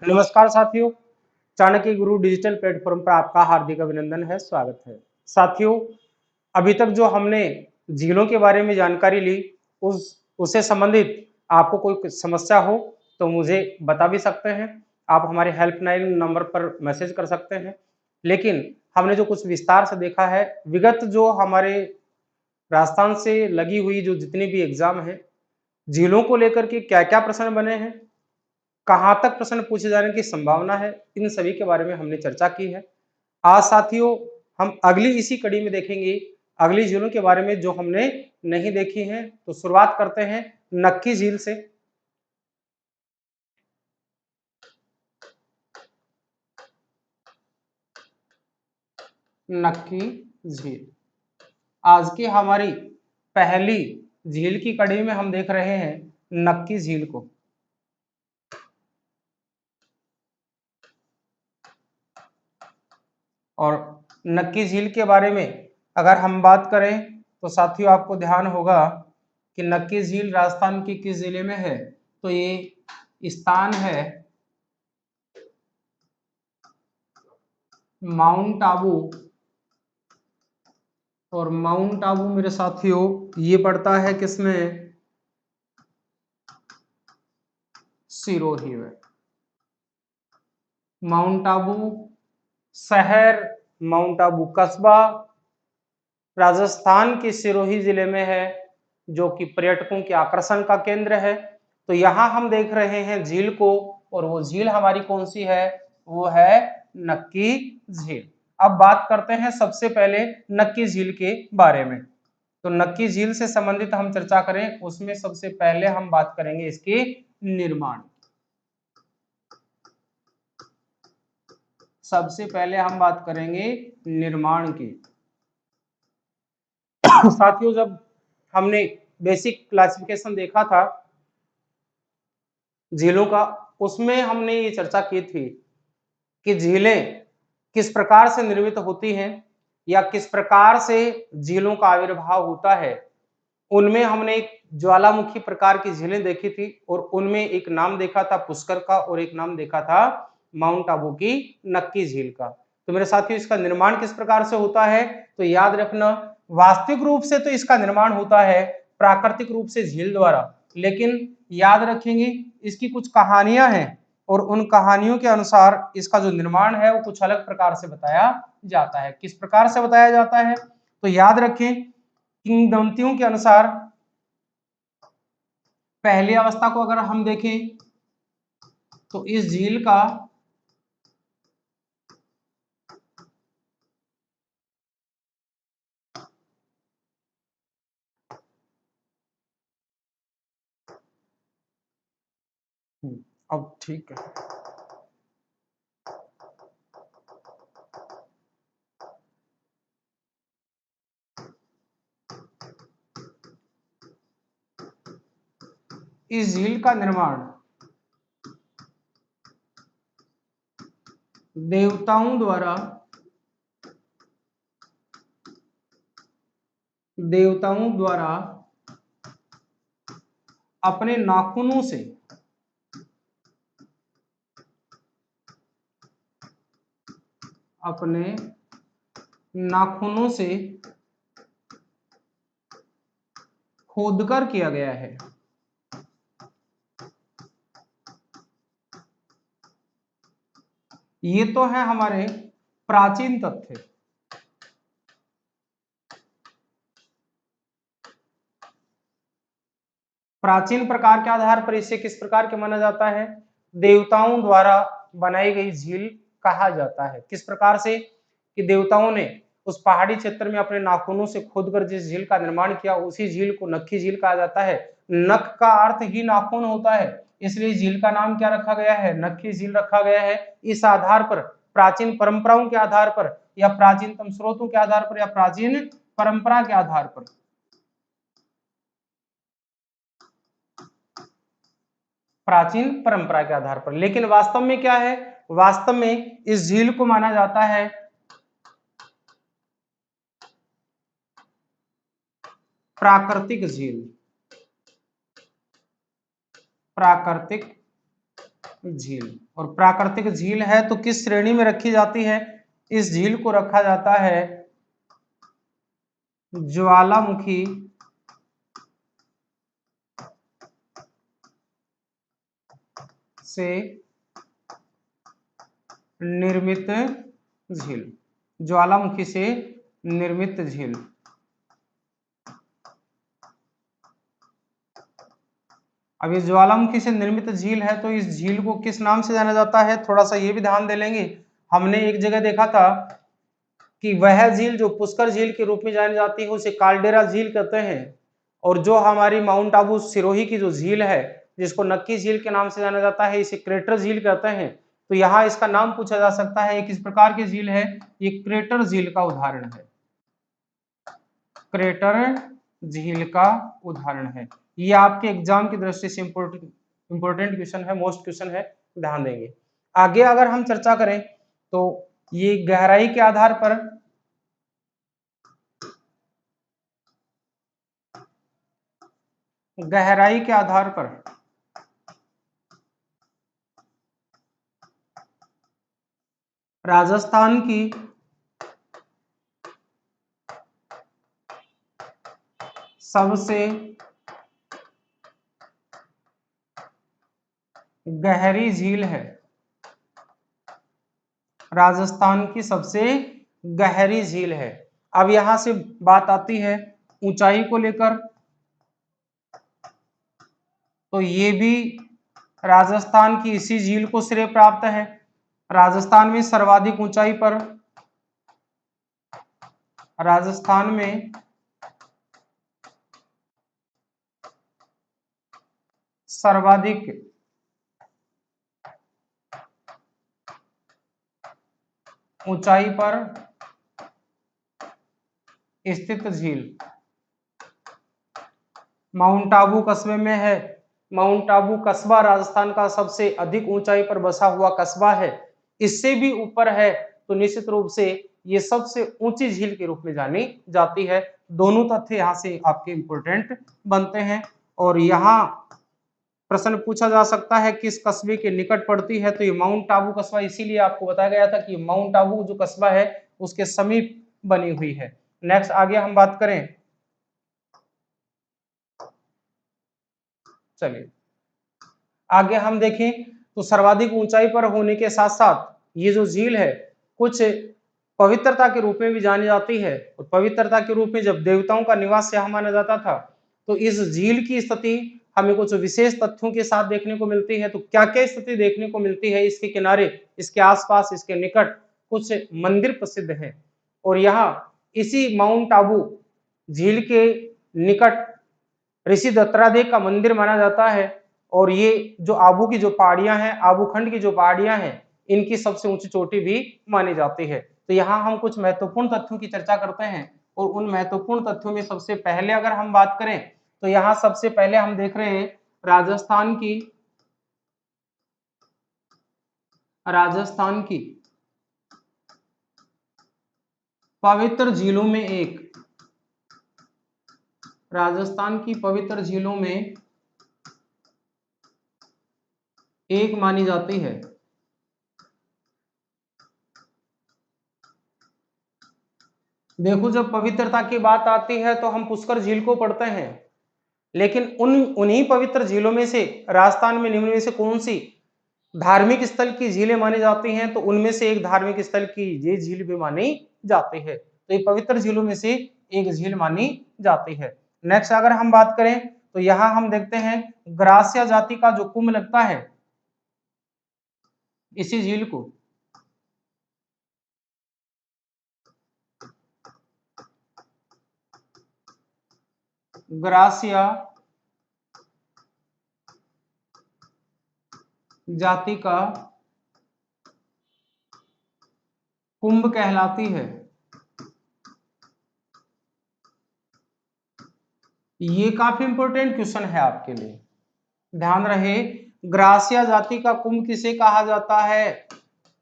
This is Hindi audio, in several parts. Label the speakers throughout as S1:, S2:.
S1: नमस्कार साथियों, चाणक्य गुरु डिजिटल प्लेटफॉर्म पर आपका हार्दिक अभिनंदन है, स्वागत है। साथियों, अभी तक जो हमने झीलों के बारे में जानकारी ली, उससे संबंधित आपको कोई समस्या हो तो मुझे बता भी सकते हैं। आप हमारे हेल्पलाइन नंबर पर मैसेज कर सकते हैं। लेकिन हमने जो कुछ विस्तार से देखा है, विगत जो हमारे राजस्थान से लगी हुई जो जितने भी एग्जाम हैं, झीलों को लेकर के क्या-क्या प्रश्न बने हैं, कहाँ तक प्रश्न पूछे जाने की संभावना है, इन सभी के बारे में हमने चर्चा की है। आज साथियों, हम अगली इसी कड़ी में देखेंगे अगली झीलों के बारे में जो हमने नहीं देखी है। तो शुरुआत करते हैं नक्की झील से। नक्की झील आज की हमारी पहली झील की कड़ी में हम देख रहे हैं नक्की झील को। और नक्की झील के बारे में अगर हम बात करें तो साथियों आपको ध्यान होगा कि नक्की झील राजस्थान के किस जिले में है। तो ये स्थान है माउंट आबू। और माउंट आबू मेरे साथियों ये पड़ता है किसमें? सिरोही में। माउंट आबू शहर, माउंट आबू कस्बा राजस्थान के सिरोही जिले में है, जो कि पर्यटकों के आकर्षण का केंद्र है। तो यहाँ हम देख रहे हैं झील को, और वो झील हमारी कौन सी है? वो है नक्की झील। अब बात करते हैं सबसे पहले नक्की झील के बारे में। तो नक्की झील से संबंधित हम चर्चा करें, उसमें सबसे पहले हम बात करेंगे इसके निर्माण। सबसे पहले हम बात करेंगे निर्माण की। साथियों, जब हमने बेसिक क्लासिफिकेशन देखा था झीलों का, उसमें हमने ये चर्चा की थी कि झीलें किस प्रकार से निर्मित होती हैं या किस प्रकार से झीलों का आविर्भाव होता है। उनमें हमने एक ज्वालामुखी प्रकार की झीलें देखी थी, और उनमें एक नाम देखा था पुष्कर का, और एक नाम देखा था माउंट आबू की नक्की झील का। तो मेरे साथियों, इसका निर्माण किस प्रकार से होता है? तो याद रखना, वास्तविक रूप से तो इसका निर्माण होता है प्राकृतिक रूप से झील द्वारा, लेकिन याद रखेंगे इसकी कुछ कहानियां हैं, और उन कहानियों के अनुसार इसका जो निर्माण है वो कुछ अलग प्रकार से बताया जाता है। किस प्रकार से बताया जाता है? तो याद रखें, किंवदंतियों के अनुसार पहली अवस्था को अगर हम देखें तो इस झील का अब ठीक है, इस झील का निर्माण देवताओं द्वारा अपने नाखूनों से अपने नाखूनों से खोदकर किया गया है। ये तो है हमारे प्राचीन तथ्य। प्राचीन प्रकार के आधार पर इसे किस प्रकार के माना जाता है? देवताओं द्वारा बनाई गई झील कहा जाता है। किस प्रकार से? कि देवताओं ने उस पहाड़ी क्षेत्र में अपने नाखूनों से खोदकर जिस झील का निर्माण किया, उसी झील को नक्की झील कहा जाता है। नख का अर्थ ही नाखून होता है, इसलिए झील का नाम क्या रखा गया है? नक्की झील रखा गया है। इस आधार पर, प्राचीन परंपराओं के आधार पर, या प्राचीनतम स्रोतों के आधार पर, या प्राचीन परंपरा के आधार पर, प्राचीन परंपरा के आधार पर। लेकिन वास्तव में क्या है? वास्तव में इस झील को माना जाता है प्राकृतिक झील। प्राकृतिक झील। और प्राकृतिक झील है तो किस श्रेणी में रखी जाती है? इस झील को रखा जाता है ज्वालामुखी से निर्मित झील। ज्वालामुखी से निर्मित झील। अब ये ज्वालामुखी से निर्मित झील है तो इस झील को किस नाम से जाना जाता है? थोड़ा सा ये भी ध्यान दे लेंगे। हमने एक जगह देखा था कि वह झील जो पुष्कर झील के रूप में जानी जाती है उसे काल्डेरा झील कहते हैं, और जो हमारी माउंट आबू सिरोही की जो झील है जिसको नक्की झील के नाम से जाना जाता है इसे क्रेटर झील कहते हैं। तो यहाँ इसका नाम पूछा जा सकता है, किस प्रकार की झील है? ये क्रेटर झील का उदाहरण है। क्रेटर झील का उदाहरण है। ये आपके एग्जाम की दृष्टि से इंपोर्टेंट क्वेश्चन है, मोस्ट क्वेश्चन है, ध्यान देंगे। आगे अगर हम चर्चा करें तो ये गहराई के आधार पर राजस्थान की सबसे गहरी झील है। राजस्थान की सबसे गहरी झील है। अब यहां से बात आती है ऊंचाई को लेकर, तो ये भी राजस्थान की इसी झील को श्रेय प्राप्त है। राजस्थान में सर्वाधिक ऊंचाई पर राजस्थान में सर्वाधिक ऊंचाई पर स्थित झील माउंट आबू कस्बे में है। माउंट आबू कस्बा राजस्थान का सबसे अधिक ऊंचाई पर बसा हुआ कस्बा है। इससे भी ऊपर है तो निश्चित रूप से ये सबसे ऊंची झील के रूप में जानी जाती है। दोनों तथ्य यहाँ से आपके इंपोर्टेंट बनते हैं। और यहाँ प्रश्न पूछा जा सकता है किस कस्बे के निकट पड़ती है, तो ये माउंट आबू कस्बा इसीलिए आपको बताया गया था कि माउंट आबू जो कस्बा है उसके समीप बनी हुई है। नेक्स्ट आगे हम बात करें, चलिए आगे हम देखें तो सर्वाधिक ऊंचाई पर होने के साथ साथ ये जो झील है कुछ पवित्रता के रूप में भी जानी जाती है। और पवित्रता के रूप में जब देवताओं का निवास यहाँ माना जाता था तो इस झील की स्थिति हमें कुछ विशेष तथ्यों के साथ देखने को मिलती है। तो क्या क्या स्थिति देखने को मिलती है? इसके किनारे, इसके आसपास, इसके निकट कुछ मंदिर प्रसिद्ध हैं। और यहाँ इसी माउंट आबू झील के निकट ऋषि दत्तात्रेय का मंदिर माना जाता है। और ये जो आबू की जो पहाड़ियां हैं, आबूखंड की जो पहाड़ियां हैं, इनकी सबसे ऊंची चोटी भी मानी जाती है। तो यहाँ हम कुछ महत्वपूर्ण तथ्यों की चर्चा करते हैं। और उन महत्वपूर्ण तथ्यों में सबसे पहले अगर हम बात करें तो यहाँ सबसे पहले हम देख रहे हैं राजस्थान की पवित्र झीलों में एक, राजस्थान की पवित्र झीलों में एक मानी जाती है। देखो जब पवित्रता की बात आती है तो हम पुष्कर झील को पढ़ते हैं, लेकिन उन्हीं पवित्र झीलों में से राजस्थान में निम्न में से कौन सी धार्मिक स्थल की झीलें मानी जाती हैं? तो उनमें से एक धार्मिक स्थल की ये झील भी मानी जाती है। तो ये पवित्र झीलों में से एक झील मानी जाती है। नेक्स्ट अगर हम बात करें तो यहाँ हम देखते हैं ग्रासिया जाति का जो कुंभ लगता है इसी झील को ग्रासिया जाति का कुंभ कहलाती है। ये काफी इंपॉर्टेंट क्वेश्चन है आपके लिए, ध्यान रहे। ग्रासिया जाति का कुंभ किसे कहा जाता है?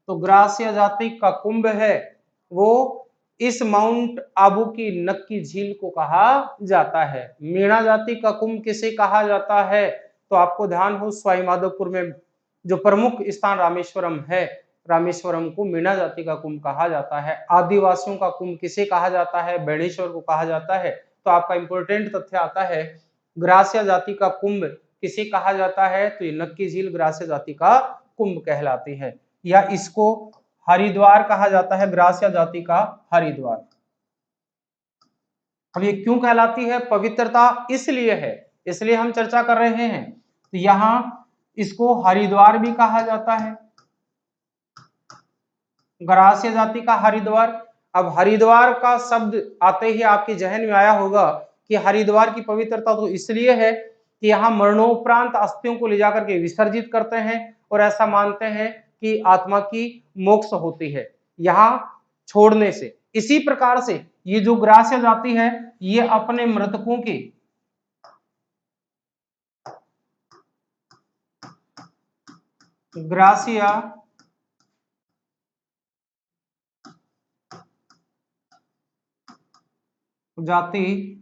S1: तो ग्रासिया जाति का कुंभ है वो इस माउंट आबू की नक्की झील को कहा जाता है। मीणा जाति का कुंभ किसे कहा जाता है? तो आपको ध्यान हो सवाई माधोपुर में जो प्रमुख स्थान रामेश्वरम है, रामेश्वरम को मीना जाति का कुंभ कहा जाता है। आदिवासियों का कुंभ किसे कहा जाता है? बेणेश्वर को कहा जाता है। तो आपका इंपॉर्टेंट तथ्य आता है, ग्रासिया जाति का कुंभ किसे कहा जाता है? तो ये नक्की झील ग्रासिया जाति का कुंभ कहलाती है, या इसको हरिद्वार कहा जाता है, ग्रासिया जाति का हरिद्वार। अब ये क्यों कहलाती है? पवित्रता इसलिए है, इसलिए हम चर्चा कर रहे हैं। तो यहां इसको हरिद्वार भी कहा जाता है, ग्रासिया जाति का हरिद्वार। अब हरिद्वार का शब्द आते ही आपके जहन में आया होगा कि हरिद्वार की पवित्रता तो इसलिए है कि यहाँ मरणोपरांत अस्थियों को ले जाकर के विसर्जित करते हैं और ऐसा मानते हैं कि आत्मा की मोक्ष होती है यहाँ छोड़ने से। इसी प्रकार से ये जो ग्रासिया जाति है, ये अपने मृतकों की ग्रासिया जाति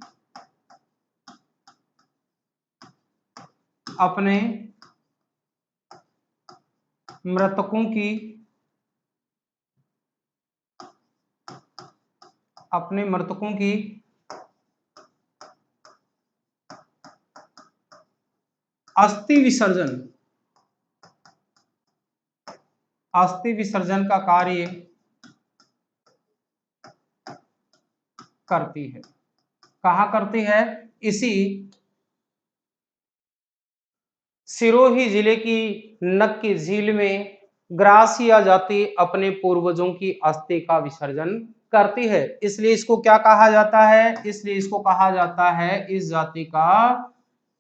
S1: अपने मृतकों की अस्थि विसर्जन का कार्य करती है। कहाँ करती है? इसी सिरोही जिले की नक्की झील में ग्रासिया जाति अपने पूर्वजों की अस्थि का विसर्जन करती है, इसलिए इसको क्या कहा जाता है? इसलिए इसको कहा जाता है इस जाति का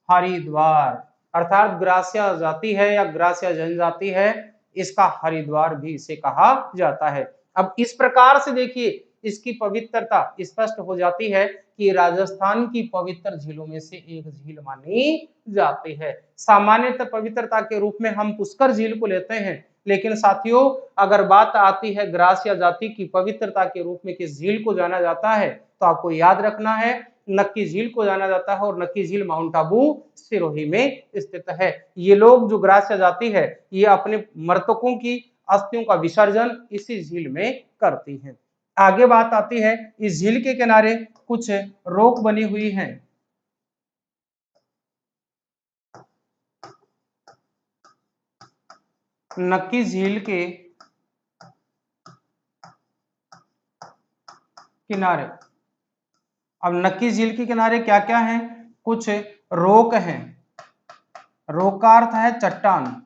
S1: हरिद्वार। अर्थात ग्रासिया जाति है या ग्रासिया जनजाति है, इसका हरिद्वार भी इसे कहा जाता है। अब इस प्रकार से देखिए इसकी पवित्रता स्पष्ट हो जाती है कि राजस्थान की पवित्र झीलों में से एक झील मानी जाती है। सामान्यतः पवित्रता के रूप में हम पुष्कर झील को लेते हैं, लेकिन साथियों अगर बात आती है ग्रासिया जाति की पवित्रता के रूप में किस झील को जाना जाता है, तो आपको याद रखना है नक्की झील को जाना जाता है, और नक्की झील माउंट आबू सिरोही में स्थित है। ये लोग जो ग्रासिया जाति है, ये अपने मृतकों की अस्थियों का विसर्जन इसी झील में करती है। आगे बात आती है, इस झील के किनारे कुछ रोक बनी हुई हैं। नक्की झील के किनारे, अब नक्की झील के किनारे क्या क्या है? कुछ रोक हैं। रोक का अर्थ है चट्टान।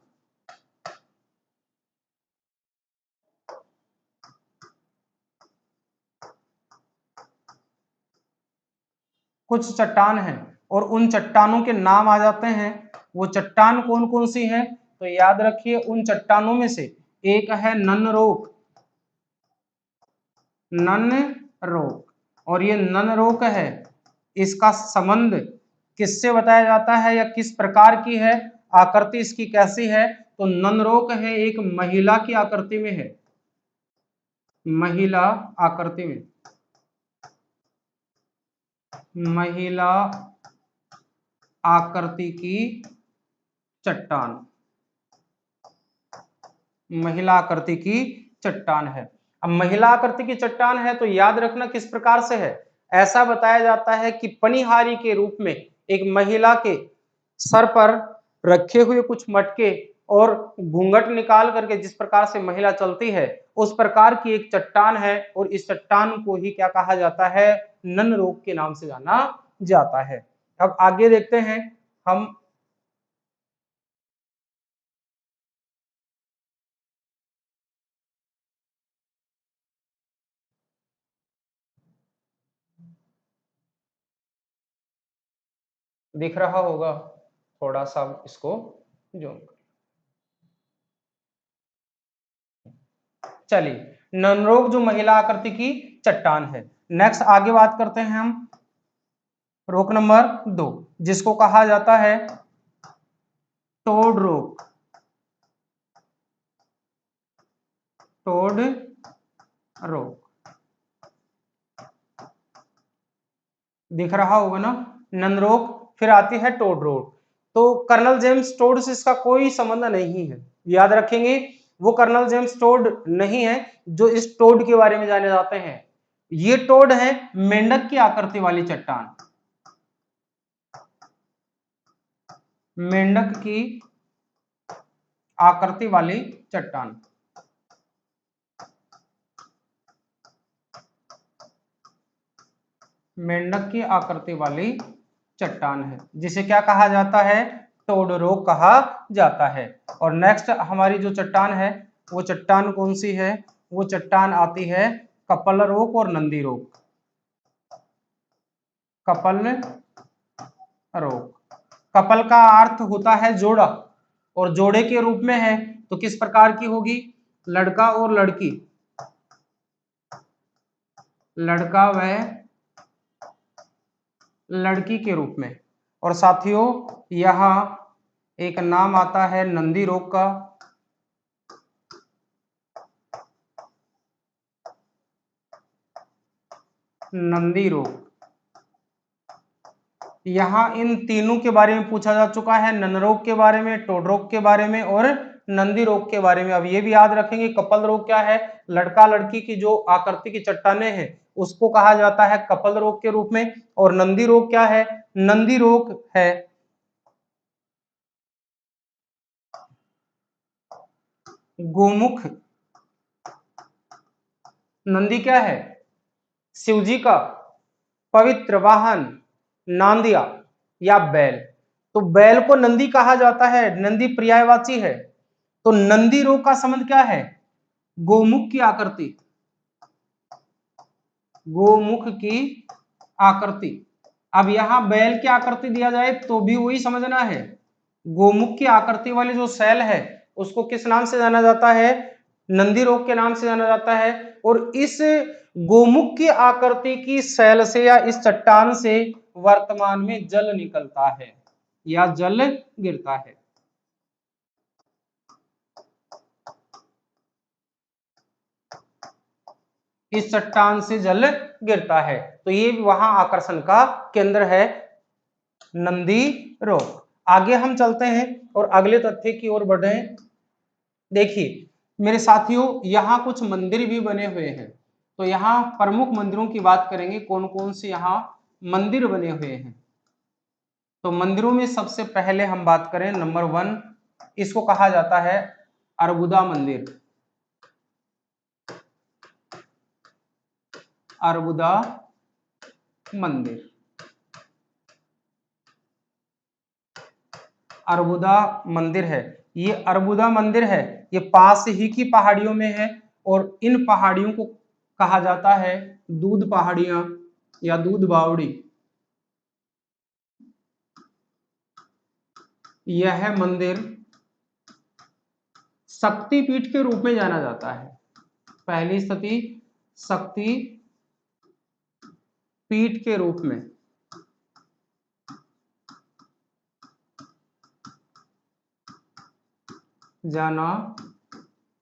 S1: कुछ चट्टान हैं और उन चट्टानों के नाम आ जाते हैं। वो चट्टान कौन कौन सी हैं? तो याद रखिए उन चट्टानों में से एक है नन रोक, नन रोक, और ये नन रोक है, इसका संबंध किससे बताया जाता है या किस प्रकार की है? आकृति इसकी कैसी है? तो नन रोक है एक महिला की आकृति में है, महिला आकृति में, महिला आकृति की चट्टान, महिला आकृति की चट्टान है। अब महिला आकृति की चट्टान है तो याद रखना किस प्रकार से है। ऐसा बताया जाता है कि पनिहारी के रूप में एक महिला के सर पर रखे हुए कुछ मटके और घूंघट निकाल करके जिस प्रकार से महिला चलती है, उस प्रकार की एक चट्टान है, और इस चट्टान को ही क्या कहा जाता है? नन रोक के नाम से जाना जाता है। अब आगे देखते हैं हम। दिख रहा होगा, थोड़ा सा इसको जूम। चलिए, ननरोग जो महिला आकृति की चट्टान है। नेक्स्ट आगे बात करते हैं हम रोक नंबर 2, जिसको कहा जाता है टोड रोक। टोड रोक दिख रहा होगा ना, ननरोक, फिर आती है टोड रोक। तो कर्नल जेम्स टोड से इसका कोई संबंध नहीं है, याद रखेंगे। वो कर्नल जेम्स टोड नहीं है जो इस टोड के बारे में जाने जाते हैं। ये टोड है मेंढक की आकृति वाली चट्टान, मेंढक की आकृति वाली चट्टान। मेंढक की आकृति वाली चट्टान है, जिसे क्या कहा जाता है, टोड रॉक कहा जाता है। और नेक्स्ट हमारी जो चट्टान है वो चट्टान कौन सी है, वो चट्टान आती है कपल रॉक और Nandi rock. Couple rock, couple का अर्थ होता है जोड़ा, और जोड़े के रूप में है तो किस प्रकार की होगी, लड़का और लड़की, लड़का व लड़की के रूप में। और साथियों यहाँ एक नाम आता है नंदी रोग का, नंदी रोग। यहाँ इन तीनों के बारे में पूछा जा चुका है, ननरोग के बारे में, टोड रोग के बारे में और नंदी रोग के बारे में। अब ये भी याद रखेंगे कपल रोग क्या है, लड़का लड़की की जो आकृति की चट्टानें हैं उसको कहा जाता है कपल रोग के रूप में। और नंदी रोग क्या है, नंदी रोग है गोमुख, नंदी क्या है, शिवजी का पवित्र वाहन, नांदिया या बैल। तो बैल को नंदी कहा जाता है, नंदी पर्यायवाची है। तो नंदी रोग का संबंध क्या है, गोमुख की आकृति, गोमुख की आकृति। अब यहां बैल की आकृति दिया जाए तो भी वही समझना है, गोमुख की आकृति वाली जो शैल है उसको किस नाम से जाना जाता है, नंदी रोग के नाम से जाना जाता है। और इस गोमुख की आकृति की शैल से या इस चट्टान से वर्तमान में जल निकलता है या जल गिरता है। इस चट्टान से जल गिरता है, तो ये वहां आकर्षण का केंद्र है, नंदी रोग। आगे हम चलते हैं और अगले तथ्य की ओर बढ़े। देखिए मेरे साथियों यहाँ कुछ मंदिर भी बने हुए हैं, तो यहाँ प्रमुख मंदिरों की बात करेंगे, कौन कौन से यहाँ मंदिर बने हुए हैं। तो मंदिरों में सबसे पहले हम बात करें नंबर 1, इसको कहा जाता है अर्बुदा मंदिर, अर्बुदा मंदिर। अर्बुदा मंदिर है, ये अर्बुदा मंदिर है, ये पास ही की पहाड़ियों में है और इन पहाड़ियों को कहा जाता है दूध पहाड़ियां या दूध बावड़ी। यह मंदिर शक्तिपीठ के रूप में जाना जाता है, पहली सती शक्ति पीठ के रूप में जाना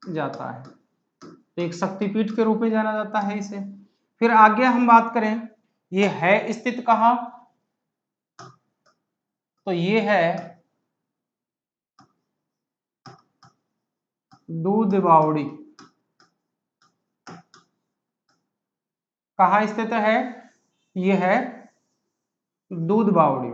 S1: जाता है, तो एक शक्तिपीठ के रूप में जाना जाता है इसे। फिर आगे हम बात करें ये है स्थित कहां, तो ये है दूध बावड़ी। कहाँ स्थित है, ये है दूध बावड़ी।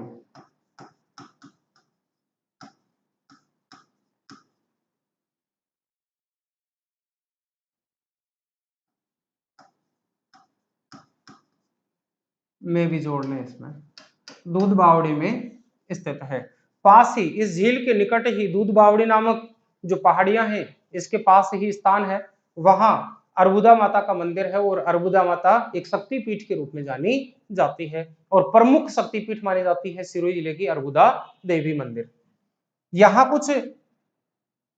S1: में भी जोड़ लें इसमें, दूध बावड़ी में स्थित है। पास ही इस झील के निकट ही दूध बावड़ी नामक जो पहाड़ियां हैं इसके पास ही स्थान है, वहां अर्बुदा माता का मंदिर है और अर्बुदा माता एक शक्तिपीठ के रूप में जानी जाती है और प्रमुख शक्तिपीठ मानी जाती है सिरोही जिले की अर्बुदा देवी मंदिर। यहाँ कुछ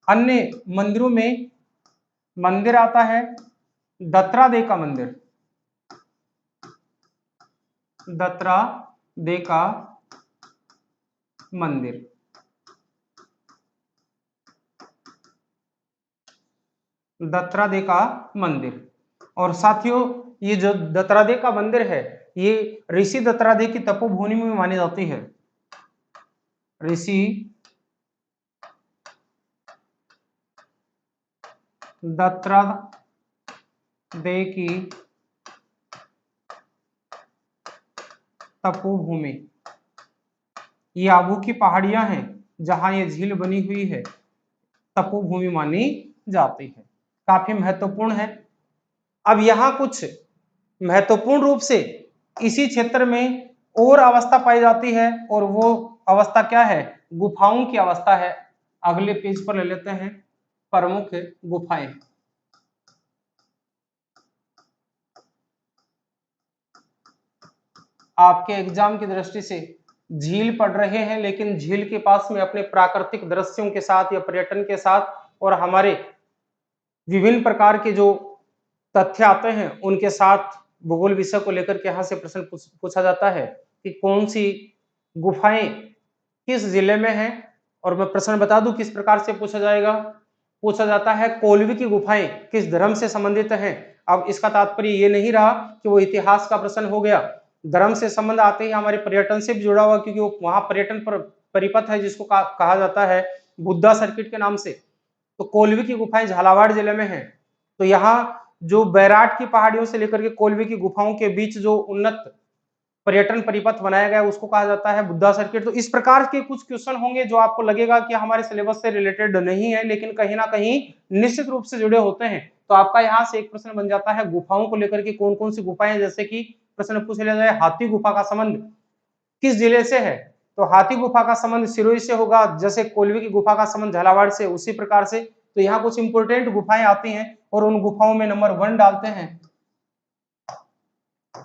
S1: अन्य मंदिरों में मंदिर आता है दत्रा दे का मंदिर, दत्रा दे का मंदिर, दत्रा दे का मंदिर। और साथियों ये जो दत्रा दे का मंदिर है ये ऋषि दत्रा दे की तपोभूमि में मानी जाती है, ऋषि दत्तरदे की तपोभूमि, ये आबू की पहाड़ियां हैं जहां ये झील बनी हुई है, तपोभूमि मानी जाती है। काफी महत्वपूर्ण है। अब यहाँ कुछ महत्वपूर्ण रूप से इसी क्षेत्र में और अवस्था पाई जाती है, और वो अवस्था क्या है? गुफाओं की अवस्था है। अगले पेज पर ले लेते हैं, प्रमुख गुफाएं। आपके एग्जाम की दृष्टि से झील पढ़ रहे हैं, लेकिन झील के पास में अपने प्राकृतिक दृश्यों के साथ या पर्यटन के साथ और हमारे विभिन्न प्रकार के जो तथ्य आते हैं उनके साथ भूगोल विषय को लेकर के यहाँ से प्रश्न पूछा जाता है कि कौन सी गुफाएं किस जिले में हैं। और मैं प्रश्न बता दूं किस प्रकार से पूछा जाएगा। पूछा जाता है कोल्वी की गुफाएं किस धर्म से संबंधित हैं। अब इसका तात्पर्य ये नहीं रहा कि वो इतिहास का प्रश्न हो गया, धर्म से संबंध आते ही हमारे पर्यटन से भी जुड़ा हुआ, क्योंकि वो वहां पर्यटन पर परिपथ है जिसको कहा जाता है बुद्धा सर्किट के नाम से। तो कोल्वी की गुफाएं झालावाड़ जिले में है। तो यहाँ जो बैराट की पहाड़ियों से लेकर के कोल्वी की गुफाओं के बीच जो उन्नत पर्यटन परिपथ बनाया गया उसको कहा जाता है बुद्धा सर्किट। तो इस प्रकार के कुछ क्वेश्चन होंगे जो आपको लगेगा कि हमारे सिलेबस से रिलेटेड नहीं है, लेकिन कहीं ना कहीं निश्चित रूप से जुड़े होते हैं। तो आपका यहाँ से एक प्रश्न बन जाता है गुफाओं को लेकर के कौन कौन सी गुफाएं, जैसे कि प्रश्न पूछ लिया जाए हाथी गुफा का संबंध किस जिले से है, तो हाथी गुफा का संबंध सिरोही से होगा, जैसे कोल्वी की गुफा का संबंध झालावाड़ से, उसी प्रकार से। तो यहाँ कुछ इंपोर्टेंट गुफाएं आती हैं और उन गुफाओं में नंबर 1 डालते हैं,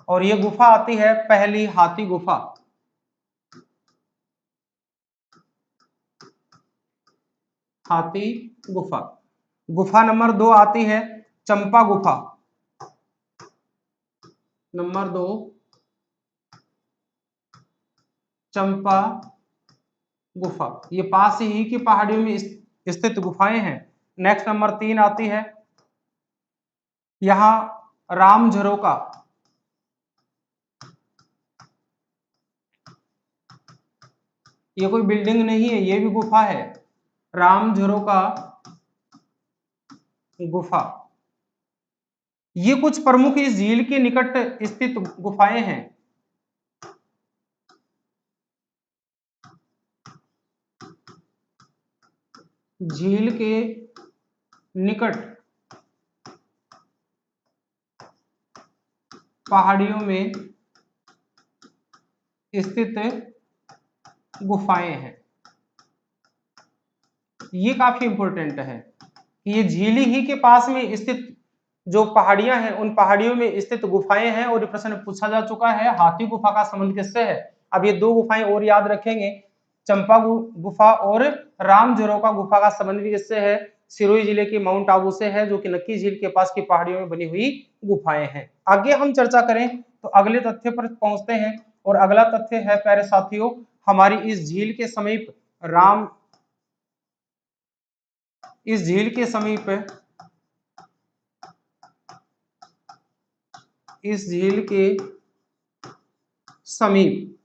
S1: और ये गुफा आती है पहली हाथी गुफा। हाथी गुफा। गुफा नंबर 2 आती है चंपा गुफा। नंबर 2 चंपा गुफा, ये पास ही की पहाड़ियों में स्थित गुफाएं हैं। नेक्स्ट नंबर 3 आती है यहां राम झरोका। ये कोई बिल्डिंग नहीं है, ये भी गुफा है, राम झरोका गुफा। ये कुछ प्रमुख इस झील के निकट स्थित गुफाएं हैं। झील के निकट पहाड़ियों में स्थित गुफाएं हैं। ये काफी इंपॉर्टेंट है कि ये झीली ही के पास में स्थित जो पहाड़ियां हैं उन पहाड़ियों में स्थित गुफाएं हैं। और प्रश्न पूछा जा चुका है हाथी गुफा का संबंध किससे है। अब ये 2 गुफाएं और याद रखेंगे, चंपा गुफा और राम झरोका गुफा का संबंध भी किससे है, सिरोही जिले के माउंट आबू से है, जो कि नक्की झील के पास की पहाड़ियों में बनी हुई गुफाएं हैं। आगे हम चर्चा करें तो अगले तथ्य पर पहुंचते हैं, और अगला तथ्य है प्यारे साथियों हमारी इस झील के समीप इस झील के समीप इस झील के समीप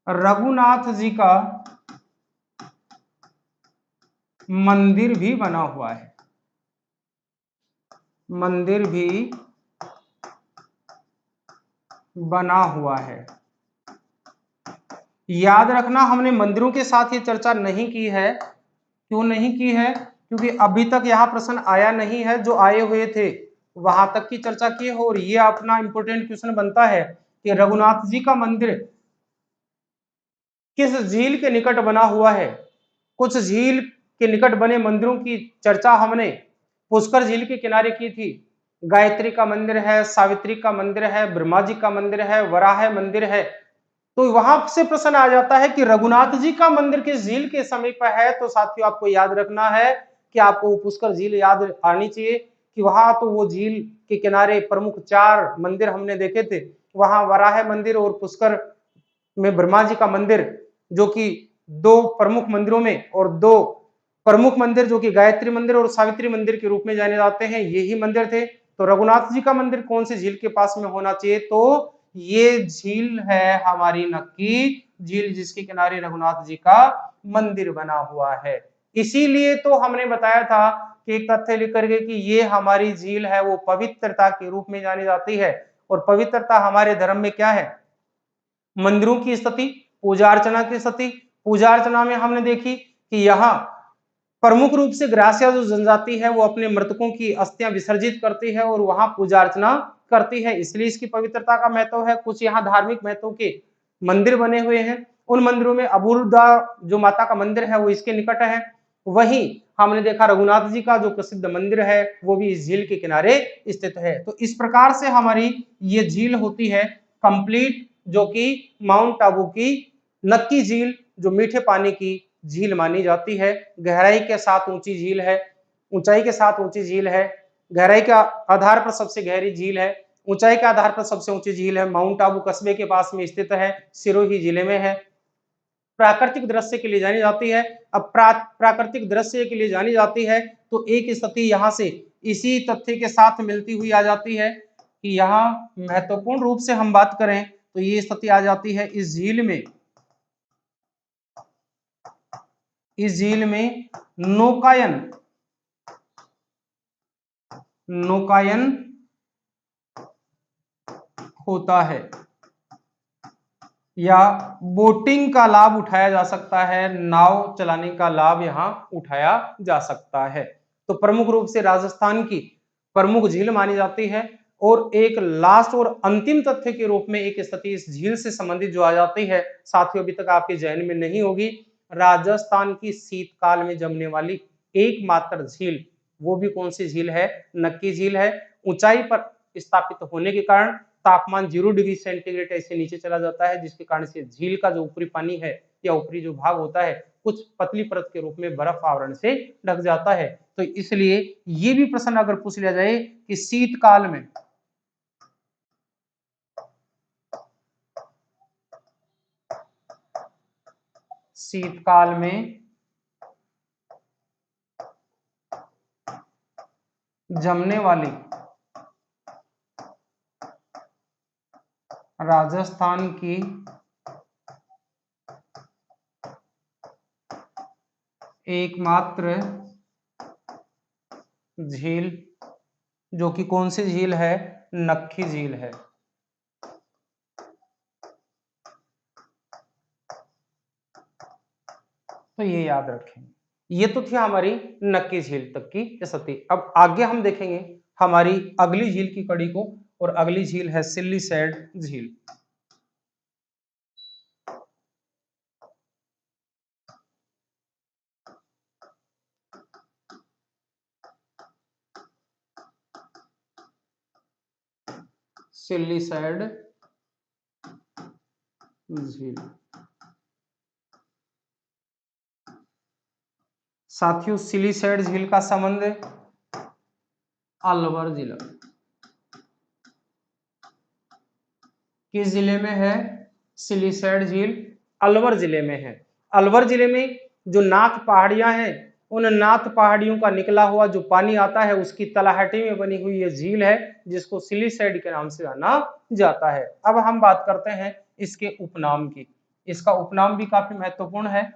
S1: रघुनाथ जी का मंदिर भी बना हुआ है। मंदिर भी बना हुआ है। याद रखना हमने मंदिरों के साथ ये चर्चा नहीं की है। क्यों नहीं की है? क्योंकि अभी तक यहाँ प्रश्न आया नहीं है, जो आए हुए थे वहां तक की चर्चा की है। और ये अपना इंपोर्टेंट क्वेश्चन बनता है कि रघुनाथ जी का मंदिर किस झील के निकट बना हुआ है। कुछ झील के निकट बने मंदिरों की चर्चा हमने पुष्कर झील के किनारे की थी। गायत्री का मंदिर है, सावित्री का मंदिर है, ब्रह्मा जी का मंदिर है, वराह मंदिर है। तो वहां से प्रश्न आ जाता है कि रघुनाथ जी का मंदिर किस झील के समीप है। तो साथियों आपको याद रखना है कि आपको पुष्कर झील याद आनी चाहिए कि वहां तो वो झील के किनारे प्रमुख 4 मंदिर हमने देखे थे। वहां वराह मंदिर और पुष्कर में ब्रह्मा जी का मंदिर, जो कि 2 प्रमुख मंदिरों में, और 2 प्रमुख मंदिर जो कि गायत्री मंदिर और सावित्री मंदिर के रूप में जाने जाते हैं, यही मंदिर थे। तो रघुनाथ जी का मंदिर कौन से झील के पास में होना चाहिए? तो ये झील है हमारी नक्की झील, जिसके किनारे रघुनाथ जी का मंदिर बना हुआ है। इसीलिए तो हमने बताया था कि एक तथ्य लिख करके कि ये हमारी झील है वो पवित्रता के रूप में जानी जाती है। और पवित्रता हमारे धर्म में क्या है? मंदिरों की स्थिति, पूजा अर्चना की स्थिति। पूजा अर्चना में हमने देखी कि यहाँ प्रमुख रूप से ग्रासिया जो जनजाति है वो अपने मृतकों की अस्थियां विसर्जित करती है और वहां पूजा अर्चना करती है, इसलिए इसकी पवित्रता का महत्व है। कुछ यहाँ धार्मिक महत्व के मंदिर बने हुए हैं, उन मंदिरों में अबूर्दा जो माता का मंदिर है वो इसके निकट है। वहीं हमने देखा रघुनाथ जी का जो प्रसिद्ध मंदिर है वो भी इस झील के किनारे स्थित है। तो इस प्रकार से हमारी ये झील होती है कंप्लीट, जो कि माउंट आबू की नक्की झील जो मीठे पानी की झील मानी जाती है। गहराई के साथ ऊंची झील है, ऊंचाई के साथ ऊंची झील है। गहराई के आधार पर सबसे गहरी झील है, ऊंचाई के आधार पर सबसे ऊंची झील है। माउंट आबू कस्बे के पास में स्थित है, सिरोही जिले में है। प्राकृतिक दृश्य के लिए जानी जाती है। अब प्राकृतिक दृश्य के लिए जानी जाती है तो एक स्थिति यहाँ से इसी तथ्य के साथ मिलती हुई आ जाती है कि यहाँ महत्वपूर्ण रूप से हम बात करें तो ये स्थिति आ जाती है इस झील में, इस झील में नौकायन होता है या बोटिंग का लाभ उठाया जा सकता है, नाव चलाने का लाभ यहाँ उठाया जा सकता है। तो प्रमुख रूप से राजस्थान की प्रमुख झील मानी जाती है। और एक लास्ट और अंतिम तथ्य के रूप में एक स्थिति इस झील से संबंधित जो आ जाती है, साथियों अभी तक आपके जहन में नहीं होगी, राजस्थान की शीतकाल में जमने वाली एकमात्र झील, वो भी कौन सी झील है? नक्की झील है। ऊंचाई पर स्थापित होने के कारण तापमान 0 डिग्री सेंटीग्रेड ऐसे नीचे चला जाता है, जिसके कारण से झील का जो ऊपरी पानी है या ऊपरी जो भाग होता है कुछ पतली परत के रूप में बर्फ आवरण से ढक जाता है। तो इसलिए ये भी प्रश्न अगर पूछ लिया जाए कि शीतकाल में जमने वाली राजस्थान की एकमात्र झील जो कि कौन सी झील है? नक्की झील है। तो ये याद रखें। ये तो थी हमारी नक्की झील तक की स्थिति। अब आगे हम देखेंगे हमारी अगली झील की कड़ी को, और अगली झील है सिल्लीसैड झील। सिल्लीसैड झील साथियों, सिल्लीसैड झील का संबंध अलवर जिला, किस जिले में है? सिल्लीसैड झील अलवर जिले में है। अलवर जिले में जो नाथ पहाड़ियां हैं, उन नाथ पहाड़ियों का निकला हुआ जो पानी आता है उसकी तलहटी में बनी हुई ये झील है, जिसको सिल्लीसैड के नाम से जाना जाता है। अब हम बात करते हैं इसके उपनाम की। इसका उपनाम भी काफी महत्वपूर्ण है।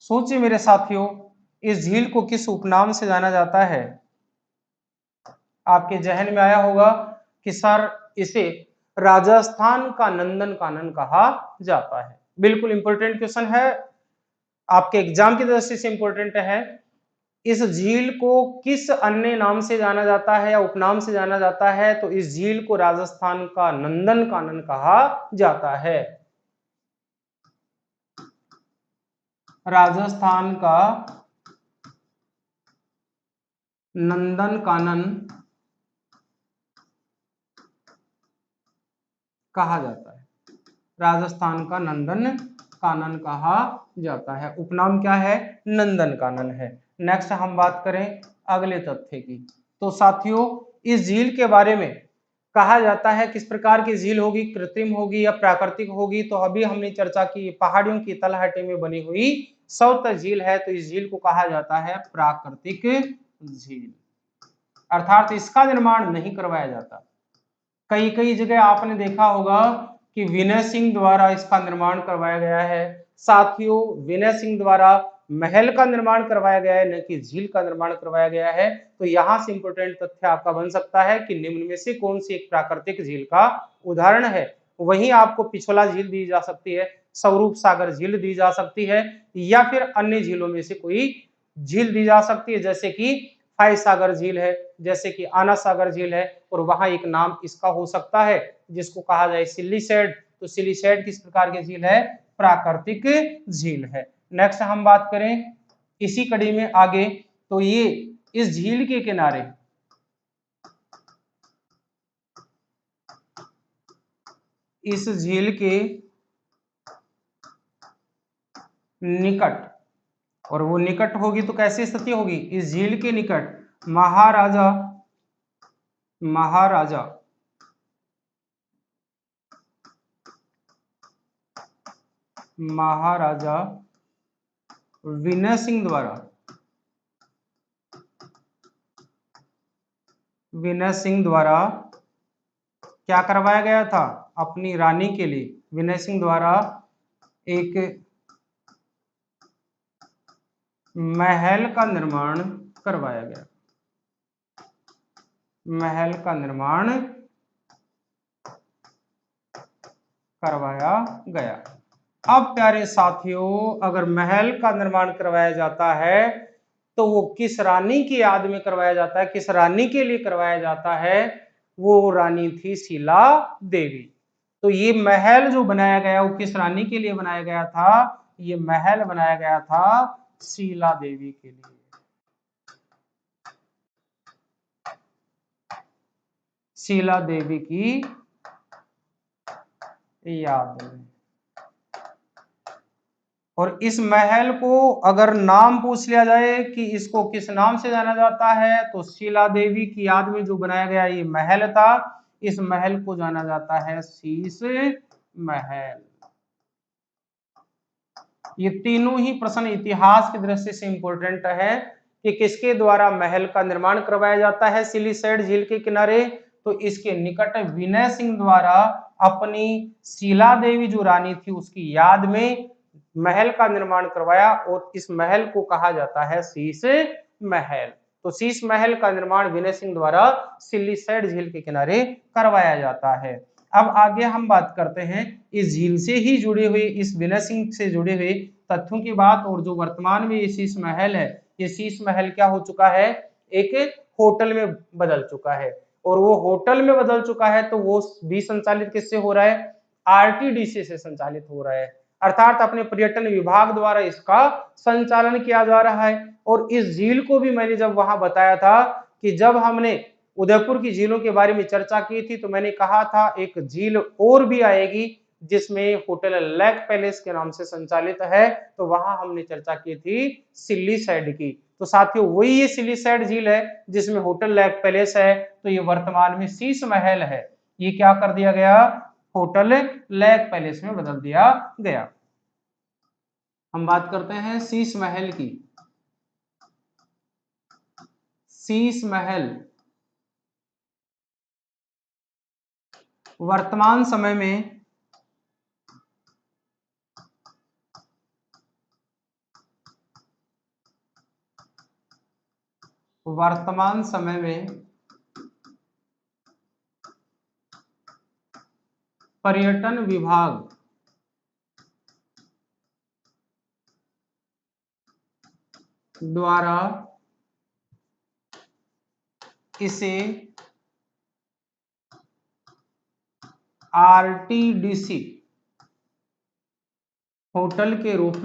S1: सोचिए मेरे साथियों, इस झील को किस उपनाम से जाना जाता है? आपके जहन में आया होगा कि सर इसे राजस्थान का नंदन कानन कहा जाता है। बिल्कुल इंपॉर्टेंट क्वेश्चन है, आपके एग्जाम की दृष्टि से इंपॉर्टेंट है। इस झील को किस अन्य नाम से जाना जाता है या उपनाम से जाना जाता है? तो इस झील को राजस्थान का नंदन कानन कहा जाता है। राजस्थान का नंदन कानन कहा जाता है। राजस्थान का नंदन कानन कहा जाता है। उपनाम क्या है? नंदन कानन है। नेक्स्ट हम बात करें अगले तथ्य की। तो साथियों, इस झील के बारे में कहा जाता है किस प्रकार की झील होगी, कृत्रिम होगी या प्राकृतिक होगी? तो अभी हमने चर्चा की पहाड़ियों की तलहटी में बनी हुई सौत झील है, तो इस झील को कहा जाता है प्राकृतिक झील, अर्थात इसका निर्माण नहीं करवाया जाता। कई कई जगह आपने देखा होगा कि विनय सिंह द्वारा इसका निर्माण करवाया गया है। साथियों, विनय सिंह द्वारा महल का निर्माण करवाया गया है, न कि झील का निर्माण करवाया गया है। तो यहाँ से इंपोर्टेंट तथ्य आपका बन सकता है कि निम्न में से कौन सी एक प्राकृतिक झील का उदाहरण है। वहीं आपको पिछोला झील दी जा सकती है, स्वरूप सागर झील दी जा सकती है, या फिर अन्य झीलों में से कोई झील दी जा सकती है, जैसे कि फाई सागर झील है, जैसे कि आना सागर झील है, और वहां एक नाम इसका हो सकता है जिसको कहा जाए सिल्लीसेड। तो सिल्लीसेड किस प्रकार की झील है? प्राकृतिक झील है। नेक्स्ट हम बात करें इसी कड़ी में आगे, तो ये इस झील के किनारे इस झील के निकट, और वो निकट होगी तो कैसी स्थिति होगी? इस झील के निकट महाराजा महाराजा महाराजा विनय सिंह द्वारा क्या करवाया गया था? अपनी रानी के लिए विनय सिंह द्वारा एक महल का निर्माण करवाया गया। महल का निर्माण करवाया गया। अब प्यारे साथियों, अगर महल का निर्माण करवाया जाता है तो वो किस रानी की याद में करवाया जाता है, किस रानी के लिए करवाया जाता है? वो रानी थी शीला देवी। तो ये महल जो बनाया गया वो किस रानी के लिए बनाया गया था? ये महल बनाया गया था शीला देवी के लिए। शीला देवी की याद में। और इस महल को अगर नाम पूछ लिया जाए कि इसको किस नाम से जाना जाता है, तो शीला देवी की याद में जो बनाया गया ये महल था, इस महल को जाना जाता है शीश महल। ये तीनों ही प्रश्न इतिहास की दृष्टि से इंपॉर्टेंट है कि किसके द्वारा महल का निर्माण करवाया जाता है सिलीसेड झील के किनारे। तो इसके निकट विनय सिंह द्वारा अपनी शीला देवी जो रानी थी उसकी याद में महल का निर्माण करवाया, और इस महल को कहा जाता है शीश महल। तो शीश महल का निर्माण विनय सिंह द्वारा सिलीसेड झील के किनारे करवाया जाता है। अब आगे हम बात करते हैं इस झील से ही जुड़े हुए, इस विनय सिंह से जुड़े हुए तथ्यों की बात। और जो वर्तमान में ये शीश महल है, ये शीश महल क्या हो चुका है? एक होटल में बदल चुका है। और वो होटल में बदल चुका है तो वो भी संचालित किससे हो रहा है? आरटीडीसी से संचालित हो रहा है, अर्थात अपने पर्यटन विभाग द्वारा इसका संचालन किया जा रहा है। और इस झील को भी मैंने जब वहां बताया था कि जब हमने उदयपुर की झीलों के बारे में चर्चा की थी तो मैंने कहा था एक झील और भी आएगी जिसमें होटल लेक पैलेस के नाम से संचालित है, तो वहां हमने चर्चा की थी सिल्लीसेड की। तो साथियों, वही ये सिल्लीसेड झील है जिसमें होटल लेक पैलेस है। तो ये वर्तमान में शीश महल है, ये क्या कर दिया गया? होटल लेक पैलेस में बदल दिया गया। हम बात करते हैं शीश महल की। शीश महल वर्तमान समय में पर्यटन विभाग द्वारा इसे आरटीडीसी होटल के रूप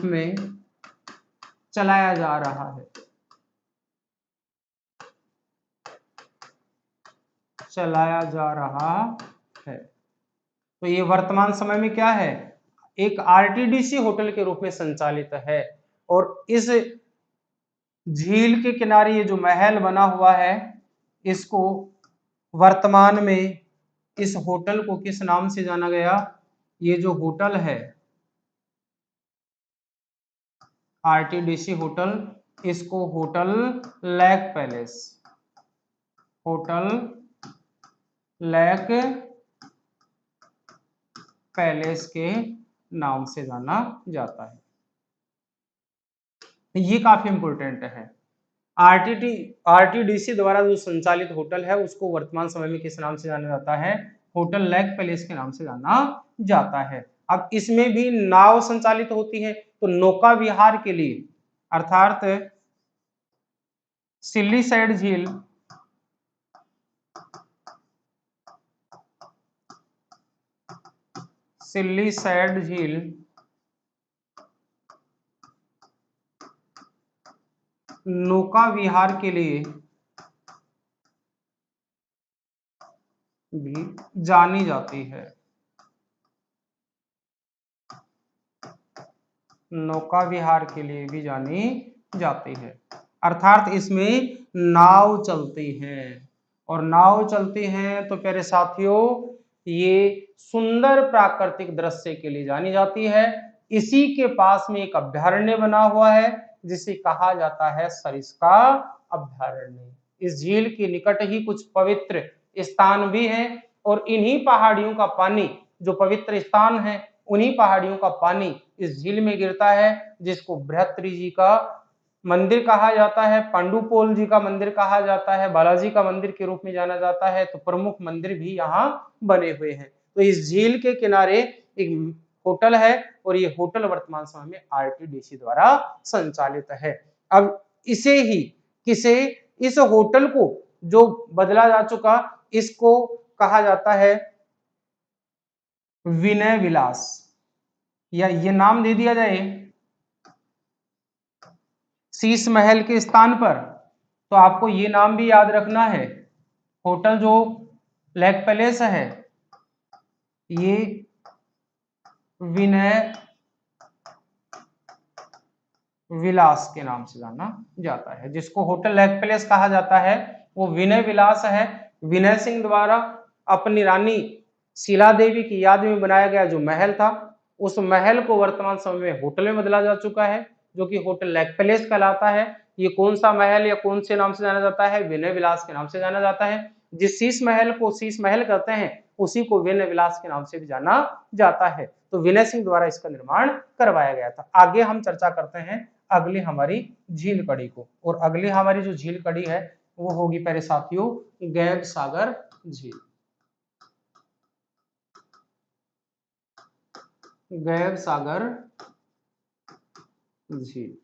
S1: में चलाया जा रहा है। तो ये वर्तमान समय में क्या है? एक आरटीडीसी होटल के रूप में संचालित है। और इस झील के किनारे ये जो महल बना हुआ है, इसको वर्तमान में इस होटल को किस नाम से जाना गया? ये जो होटल है आरटीडीसी होटल, इसको hotel lake palace, hotel lake palace के नाम से जाना जाता है। ये काफी इंपॉर्टेंट है। आरटीडीसी द्वारा जो संचालित होटल है उसको वर्तमान समय में किस नाम से जाना जाता है? होटल लेक पैलेस के नाम से जाना जाता है। अब इसमें भी नाव संचालित होती है, तो नौका विहार के लिए अर्थात सिल्लीसाइड झील, सिल्लीसाइड झील नौका विहार के लिए भी जानी जाती है। नौका विहार के लिए भी जानी जाती है, अर्थात इसमें नाव चलती है, और नाव चलती हैं तो प्यारे साथियों ये सुंदर प्राकृतिक दृश्य के लिए जानी जाती है। इसी के पास में एक अभ्यारण्य बना हुआ है जिसे कहा जाता है सरिस्का अभ्यारण्य। इस झील के निकट ही कुछ पवित्र स्थान भी हैं, और इन्हीं पहाड़ियों का पानी, जो पवित्र स्थान है उन्हीं पहाड़ियों का पानी इस झील में गिरता है, जिसको बृहत्त्री जी का मंदिर कहा जाता है, पांडुपोल जी का मंदिर कहा जाता है, बालाजी का मंदिर के रूप में जाना जाता है। तो प्रमुख मंदिर भी यहाँ बने हुए हैं। तो इस झील के किनारे एक होटल है, और ये होटल वर्तमान समय में आरटीडीसी द्वारा संचालित है। अब इस होटल को जो बदला जा चुका, इसको कहा जाता है विनय विलास, या ये नाम दे दिया जाए शीश महल के स्थान पर, तो आपको ये नाम भी याद रखना है। होटल जो लेक पैलेस है ये विनय विलास के नाम से जाना जाता है। जिसको होटल लेक पैलेस कहा जाता है वो विनय विलास है। विनय सिंह द्वारा अपनी रानी शीला देवी की याद में बनाया गया जो महल था, उस महल को वर्तमान समय में होटल में बदला जा चुका है, जो कि होटल लेक पैलेस कहलाता है। ये कौन सा महल या कौन से नाम से जाना जाता है? विनय विलास के नाम से जाना जाता है। जिस शीश महल को शीश महल कहते हैं उसी को विनय विलास के नाम से भी जाना जाता है। तो विनय सिंह द्वारा इसका निर्माण करवाया गया था। आगे हम चर्चा करते हैं अगली हमारी झील कड़ी को, और अगली हमारी जो झील कड़ी है वो होगी प्यारे साथियों गैब सागर झील। गैब सागर झील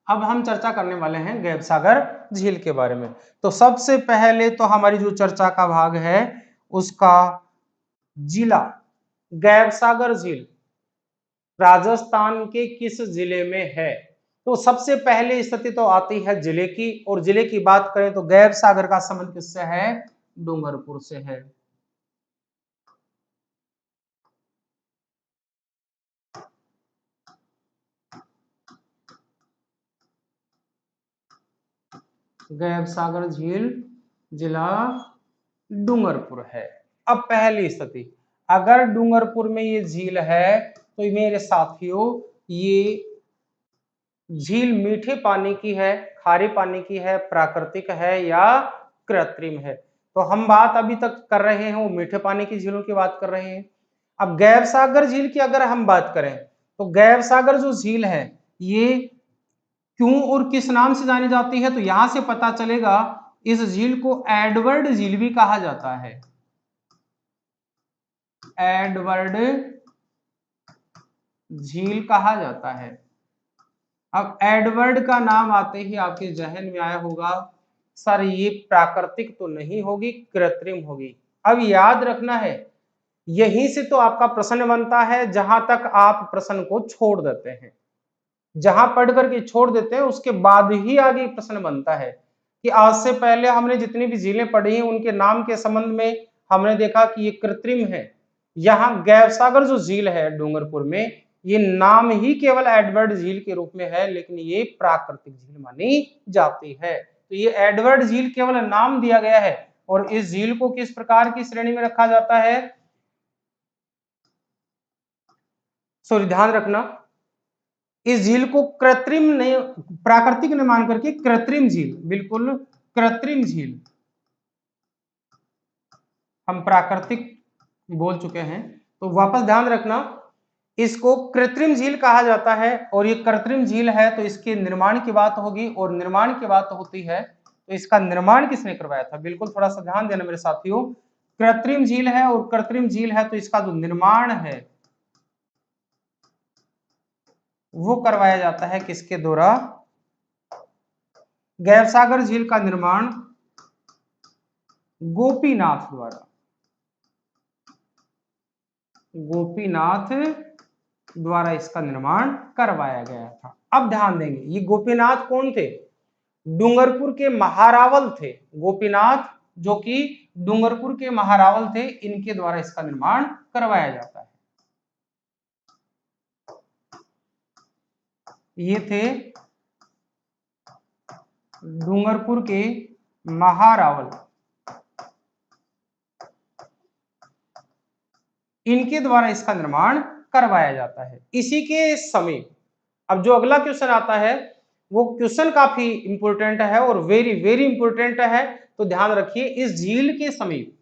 S1: अब हम चर्चा करने वाले हैं गैब सागर झील के बारे में। तो सबसे पहले तो हमारी जो चर्चा का भाग है उसका जिला, गैब सागर झील राजस्थान के किस जिले में है? तो सबसे पहले स्थिति तो आती है जिले की, और जिले की बात करें तो गैब सागर का संबंध किससे है? डूंगरपुर से है। गैब सागर झील जिला डूंगरपुर है। अब पहली स्थिति, अगर डूंगरपुर में ये झील है तो मेरे साथियों ये झील मीठे पानी की है, खारे पानी की है, प्राकृतिक है या कृत्रिम है? तो हम बात अभी तक कर रहे हैं वो मीठे पानी की झीलों की बात कर रहे हैं। अब गैब सागर झील की अगर हम बात करें तो गैब सागर जो झील है ये क्यों और किस नाम से जानी जाती है? तो यहां से पता चलेगा इस झील को एडवर्ड झील भी कहा जाता है। एडवर्ड झील कहा जाता है। अब एडवर्ड का नाम आते ही आपके जहन में आया होगा सर ये प्राकृतिक तो नहीं होगी, कृत्रिम होगी। अब याद रखना है यहीं से तो आपका प्रश्न बनता है, जहां तक आप प्रश्न को छोड़ देते हैं, जहां पढ़ करके छोड़ देते हैं उसके बाद ही आगे प्रश्न बनता है कि आज से पहले हमने जितनी भी झीलें पढ़ी हैं उनके नाम के संबंध में हमने देखा कि ये कृत्रिम है। यहाँ गैब सागर जो झील है डूंगरपुर में, ये नाम ही केवल एडवर्ड झील के रूप में है, लेकिन ये प्राकृतिक झील मानी जाती है। तो ये एडवर्ड झील केवल नाम दिया गया है, और इस झील को किस प्रकार की श्रेणी में रखा जाता है? सॉरी ध्यान रखना, इस झील को कृत्रिम नहीं, प्राकृतिक न मान करके कृत्रिम झील, बिल्कुल कृत्रिम झील, हम प्राकृतिक बोल चुके हैं, तो वापस ध्यान रखना, इसको कृत्रिम झील कहा जाता है। और ये कृत्रिम झील है तो इसके निर्माण की बात होगी, और निर्माण की बात होती है तो इसका निर्माण किसने करवाया था? बिल्कुल थोड़ा सा ध्यान देना मेरे साथियों, कृत्रिम झील है और कृत्रिम झील है तो इसका जो निर्माण है वो करवाया जाता है किसके द्वारा? गैरसागर झील का निर्माण गोपीनाथ द्वारा, गोपीनाथ द्वारा इसका निर्माण करवाया गया था। अब ध्यान देंगे, ये गोपीनाथ कौन थे? डूंगरपुर के महारावल थे। गोपीनाथ जो कि डूंगरपुर के महारावल थे, इनके द्वारा इसका निर्माण करवाया जाता है। ये थे डूंगरपुर के महारावल, इनके द्वारा इसका निर्माण करवाया जाता है। इसी के समीप अब जो अगला क्वेश्चन आता है वो क्वेश्चन काफी इंपॉर्टेंट है और वेरी वेरी इंपॉर्टेंट है, तो ध्यान रखिए, इस झील के समीप,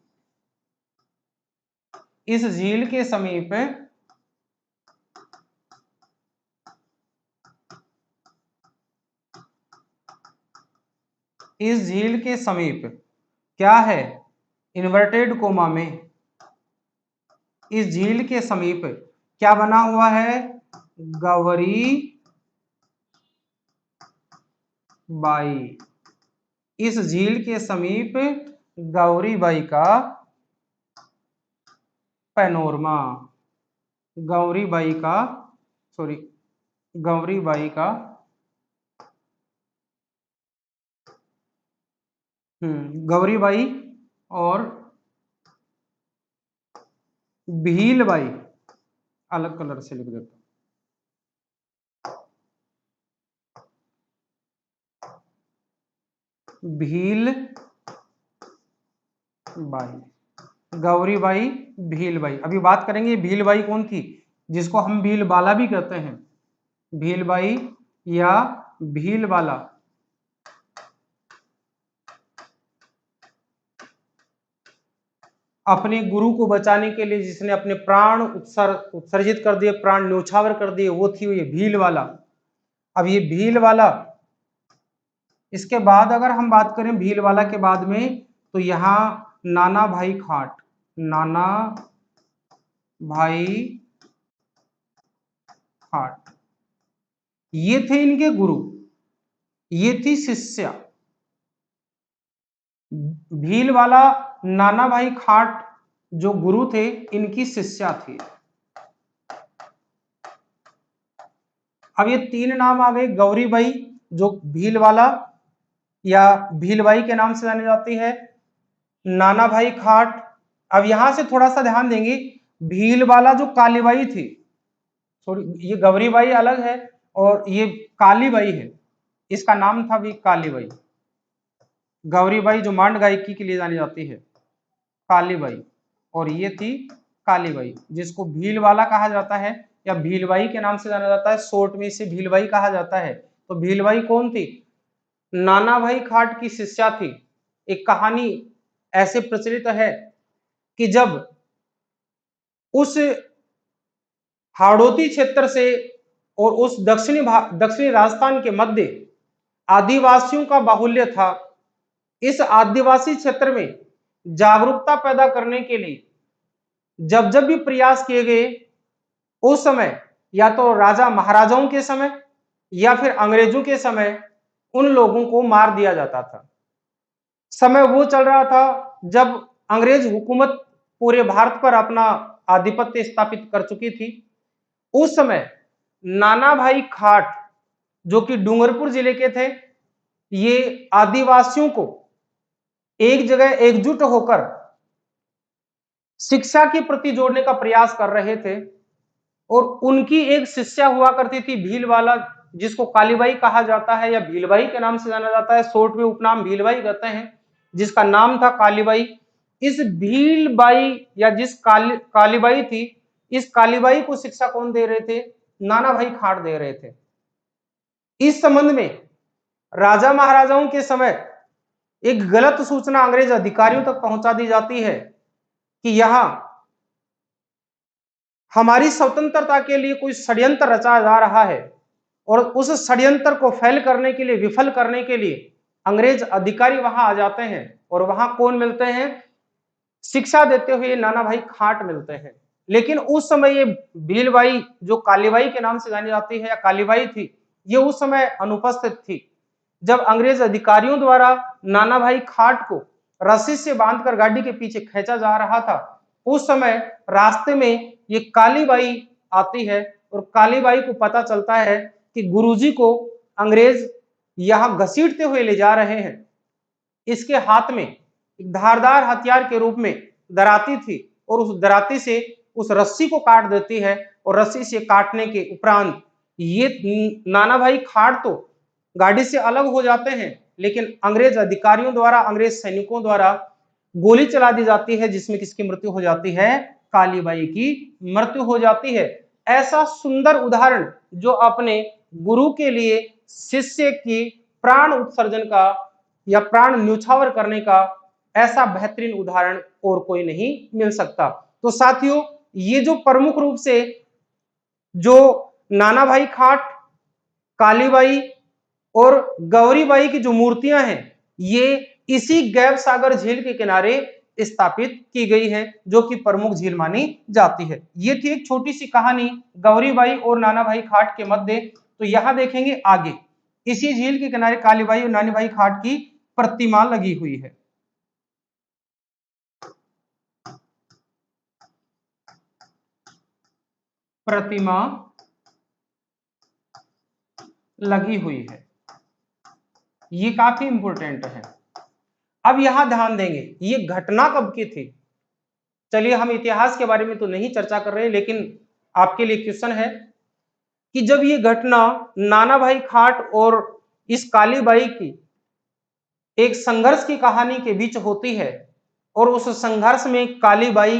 S1: इस झील के समीप इस झील के समीप क्या है? इन्वर्टेड कोमा में इस झील के समीप क्या बना हुआ है? गौरी बाई। इस झील के समीप गौरी बाई का पैनोरमा, गौरी बाई का, सॉरी गौरी बाई का गौरी बाई और भील बाई, अलग कलर से लिख देता हूं, Bhil by, Gauri by, Bhil by. अभी बात करेंगे भील बाई कौन थी, जिसको हम भील बाला भी कहते हैं, भील बाई या भील बाला। अपने गुरु को बचाने के लिए जिसने अपने प्राण उत्सर्जित कर दिए, प्राण न्योछावर कर दिए, वो थी ये भील वाला। अब ये भील वाला, इसके बाद अगर हम बात करें भील वाला के बाद में, तो यहाँ नाना भाई खाट, नाना भाई खाट, ये थे इनके गुरु, ये थी शिष्या। भील वाला, नाना भाई खाट जो गुरु थे, इनकी शिष्या थी। अब ये तीन नाम आ गए, गौरी बाई जो भील वाला या भील बाई के नाम से जानी जाती है, नाना भाई खाट। अब यहां से थोड़ा सा ध्यान देंगे, भील वाला जो कालीबाई थी, सॉरी ये गौरी बाई अलग है और ये कालीबाई है, इसका नाम था भी कालीबाई। गौरीबाई जो मांड गायकी के लिए जानी जाती है, कालीबाई, और ये थी कालीबाई, जिसको भीलवाला कहा जाता है या भीलबाई के नाम से जाना जाता है, शॉर्ट में इसे भीलबाई कहा जाता है। तो भीलबाई कौन थी? नाना भाई खाट की शिष्या थी। एक कहानी ऐसे प्रचलित है कि जब उस हाड़ौती क्षेत्र से और उस दक्षिणी राजस्थान के मध्य आदिवासियों का बाहुल्य था, इस आदिवासी क्षेत्र में जागरूकता पैदा करने के लिए जब जब भी प्रयास किए गए, उस समय या तो राजा महाराजाओं के समय या फिर अंग्रेजों के समय उन लोगों को मार दिया जाता था। समय वो चल रहा था जब अंग्रेज हुकूमत पूरे भारत पर अपना आधिपत्य स्थापित कर चुकी थी। उस समय नाना भाई खाट जो कि डूंगरपुर जिले के थे, ये आदिवासियों को एक जगह एकजुट होकर शिक्षा के प्रति जोड़ने का प्रयास कर रहे थे। और उनकी एक शिष्या हुआ करती थी भीलवाला, जिसको कालीबाई कहा जाता है या भीलबाई के नाम से जाना जाता है, शॉर्ट में उपनाम भीलबाई कहते हैं, जिसका नाम था कालीबाई। इस भीलबाई या जिस कालीबाई थी, इस कालीबाई को शिक्षा कौन दे रहे थे? नाना भाई खाट दे रहे थे। इस संबंध में राजा महाराजाओं के समय एक गलत सूचना अंग्रेज अधिकारियों तक पहुंचा दी जाती है कि यहां हमारी स्वतंत्रता के लिए कोई षड्यंत्र रचा जा रहा है, और उस षड्यंत्र को फेल करने के लिए, विफल करने के लिए अंग्रेज अधिकारी वहां आ जाते हैं। और वहां कौन मिलते हैं? शिक्षा देते हुए नाना भाई खाट मिलते हैं। लेकिन उस समय ये भीलबाई, जो कालीबाई के नाम से जानी जाती है या कालीबाई थी, ये उस समय अनुपस्थित थी। जब अंग्रेज अधिकारियों द्वारा नाना भाई खाट को रस्सी से बांधकर गाड़ी के पीछे खींचा जा रहा था, उस समय रास्ते में ये कालीबाई आती है और कालीबाई को पता चलता है कि गुरुजी को अंग्रेज यहां घसीटते हुए ले जा रहे हैं। इसके हाथ में एक धारदार हथियार के रूप में दराती थी, और उस दराती से उस रस्सी को काट देती है। और रस्सी से काटने के उपरांत ये नाना भाई खाट तो गाड़ी से अलग हो जाते हैं, लेकिन अंग्रेज अधिकारियों द्वारा, अंग्रेज सैनिकों द्वारा गोली चला दी जाती है, जिसमें किसकी मृत्यु हो जाती है? कालीबाई की मृत्यु हो जाती है। ऐसा सुंदर उदाहरण जो अपने गुरु के लिए शिष्य की प्राण उत्सर्जन का या प्राण न्यौछावर करने का ऐसा बेहतरीन उदाहरण और कोई नहीं मिल सकता। तो साथियों, ये जो प्रमुख रूप से जो नाना भाई खाट, कालीबाई और गौरीबाई की जो मूर्तियां हैं, ये इसी गैब सागर झील के किनारे स्थापित की गई है, जो कि प्रमुख झील मानी जाती है। ये थी एक छोटी सी कहानी गौरीबाई और नाना भाई खाट के मध्य। तो यहां देखेंगे आगे इसी झील के किनारे कालीबाई और नानी भाई खाट की प्रतिमा लगी हुई है। प्रतिमा लगी हुई है, ये काफी इंपॉर्टेंट है। अब यहां ध्यान देंगे, ये घटना कब की थी? चलिए, हम इतिहास के बारे में तो नहीं चर्चा कर रहे, लेकिन आपके लिए क्वेश्चन है कि जब ये घटना नाना भाई खाट और इस कालीबाई की एक संघर्ष की कहानी के बीच होती है, और उस संघर्ष में कालीबाई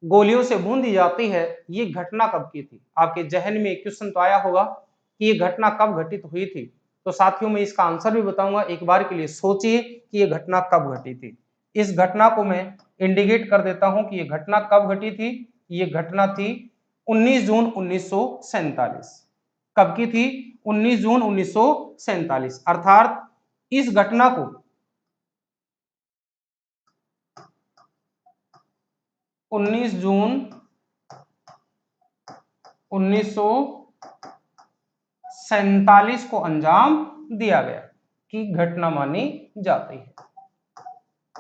S1: गोलियों से भून दी जाती है, ये घटना कब की थी? आपके जहन में क्वेश्चन तो आया होगा कि ये घटना कब घटित हुई थी। तो साथियों, मैं इसका आंसर भी बताऊंगा, एक बार के लिए सोचिए कि ये घटना कब घटी थी। इस घटना को मैं इंडिकेट कर देता हूं कि ये घटना कब घटी थी। ये घटना थी 19 जून 1947। कब की थी? 19 जून 1947। अर्थात इस घटना को 19 जून 1947 को अंजाम दिया गया की घटना मानी जाती है।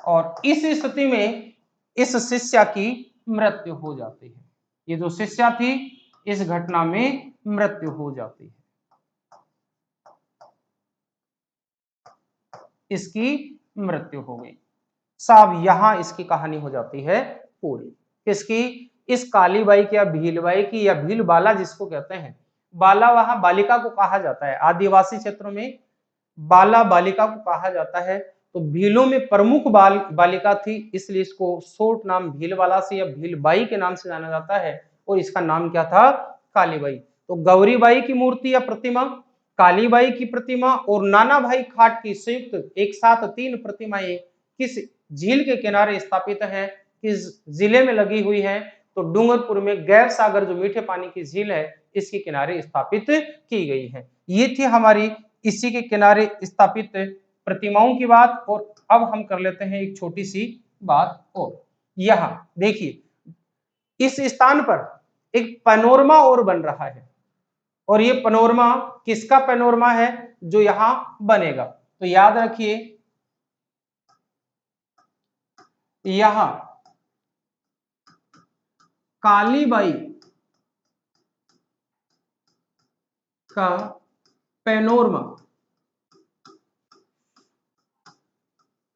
S1: और इस स्थिति में इस शिष्या की मृत्यु हो जाती है। ये जो शिष्या थी, इस घटना में मृत्यु हो जाती है। इसकी मृत्यु हो गई। साहब, यहां इसकी कहानी हो जाती है पूरी। किसकी? इस कालीबाई की या भीलबाई की, या भील बाला जिसको कहते हैं। बाला वहां बालिका को कहा जाता है, आदिवासी क्षेत्रों में बाला बालिका को कहा जाता है। तो भीलों में प्रमुख बालिका थी, इसलिए इसको शॉर्ट नाम भीलबाला से या भीलबाई के नाम से जाना जाता है। और इसका नाम क्या था? कालीबाई। तो गौरीबाई की मूर्ति या प्रतिमा, कालीबाई की प्रतिमा और नाना भाई खाट की संयुक्त एक साथ 3 प्रतिमाएं किस झील के किनारे स्थापित है, किस जिले में लगी हुई है? तो डूंगरपुर में गैर सागर, जो मीठे पानी की झील है, इसके किनारे स्थापित की गई है। ये थी हमारी इसी के किनारे स्थापित प्रतिमाओं की बात। और अब हम कर लेते हैं एक छोटी सी बात और। यहां देखिए, इस स्थान पर एक पैनोरमा और बन रहा है, और ये पैनोरमा किसका पैनोरमा है जो यहां बनेगा? तो याद रखिए, यहां कालीबाई का पैनोरमा,